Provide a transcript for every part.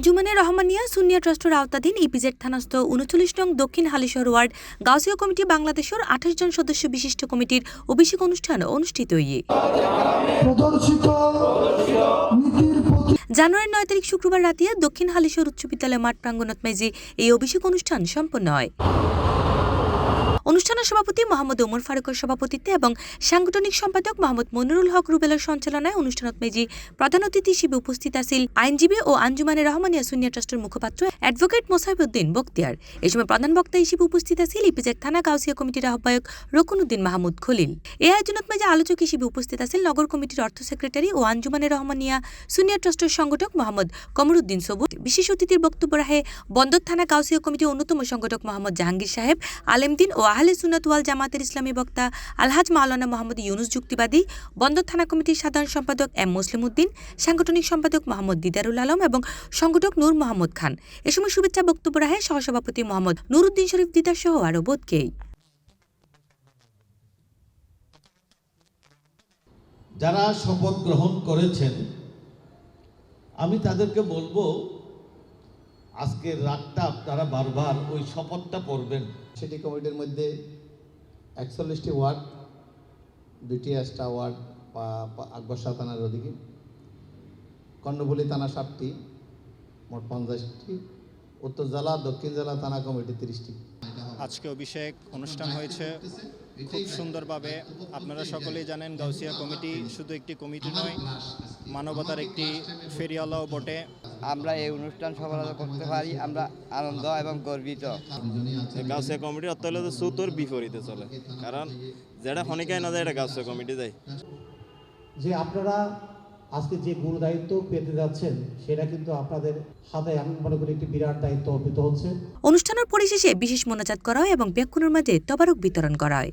আঞ্জুমানে রহমানিয়া সুন্নিয়া ট্রাস্টের আওতাধীন ইপিজেড থানাস্থ ৩৯ নং দক্ষিণ হালিশহর ওয়ার্ড গাউসিয়া কমিটি বাংলাদেশের ২৮ জন সদস্য বিশিষ্ট কমিটির অভিষেক অনুষ্ঠান অনুষ্ঠিত জানুয়ারির ৯ তারিখ শুক্রবার রাতে দক্ষিণ হালিশহর উচ্চ বিদ্যালয় মাঠ প্রাঙ্গণত মেজি এই অভিষেক অনুষ্ঠান সম্পন্ন হয়। অনুষ্ঠানের সভাপতি মোহাম্মদ ওমর ফারুকের সভাপতিত্বে এবং সাংগঠনিক সম্পাদক মোহাম্মদ মনিরুল হক রুবেলের সঞ্চালনায় অনুষ্ঠানত মেজি প্রধান অতিথি হিসেবে উপস্থিত আছেন আইনজীবী ও আঞ্জুমানে রহমানিয়া সুন্নিয়া ট্রাস্টের মুখপাত্র অ্যাডভোকেট মোসাইবউদ্দিন বখতিয়ার। এই সময় প্রধান বক্তা হিসেবে উপস্থিত আছেন ইপিজেড থানা গাউসিয়া কমিটির আহ্বায়ক রকুনউদ্দিন মাহমুদ খলিল। এই আয়োজনত মেজি আলোচক হিসেবে উপস্থিত আছেন নগর কমিটির অর্থ সেক্রেটারি ও আঞ্জুমানে রহমানিয়া সুন্নিয়া ট্রাস্টের সংগঠক মোহাম্মদ কমরুদ্দিন সবুর। বিশেষ অতিথির বক্তব্য রাখে বন্দর থানা গাউসিয়া কমিটির অন্যতম সংগঠক মোহাম্মদ জাহাঙ্গীর সাহেব, আলেমদিন ও আহলে সুন্নাত ওয়াল জামাতের ইসলামী বক্তা আলহাজ মাওলানা মোহাম্মদ ইউনুস যুক্তিবাদী, বন্দর থানা কমিটির সাধারণ সম্পাদক এম মুসলিম উদ্দিন, সাংগঠনিক সম্পাদক মোহাম্মদ দিদারুল আলম এবং সংগঠক নূর মোহাম্মদ খান। এ সময় শুভেচ্ছা বক্তব্য রাখে সহসভাপতি মোহাম্মদ নুরুদ্দিন শরীফ দিদার সহ আরো বোধকেই। যারা শপথ গ্রহণ করেছেন আমি তাদেরকে বলবো আজকের রাতটা আপনারা বারবার ওই শপথটা পড়বেন। সিটি কমিটির মধ্যে ৪১টি ওয়ার্ড, ২টি এক্সট্রা ওয়ার্ড আকবরশাহ থানার ওদিকে, কর্ণফুলী থানা ৭টি, মোট ৫০টি, উত্তর জেলা দক্ষিণ জেলা থানা কমিটি ৩০টি। আজকে অভিষেক অনুষ্ঠান হয়েছে খুব সুন্দরভাবে। আপনারা সকলেই জানেন গাউসিয়া কমিটি শুধু একটি কমিটি নয়, মানবতার একটি ফেরিওয়ালাও বটে। আমরা এই অনুষ্ঠান সফলতা করতে পারি, আমরা আনন্দ এবং গর্বিত। গাউসিয়া কমিটি অর্থ হলে তো সুতোর বিপরীতে চলে, কারণ যেটা খনিকায় না যায় এটা গাউসিয়া কমিটি যায়। যে আপনারা আজকে যে গুরু দায়িত্ব পেতে যাচ্ছেন সেটা কিন্তু আপনাদের হাতে আমি মনে করি একটি বিরাট দায়িত্ব অর্পিত হচ্ছে। অনুষ্ঠানের পরিশেষে বিশেষ মোনাজাত করা হয় এবং ব্যাকুনের মাঝে তবারক বিতরণ করা হয়।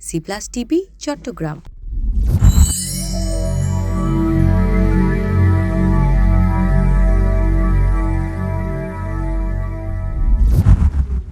C plus TV, Chittagong.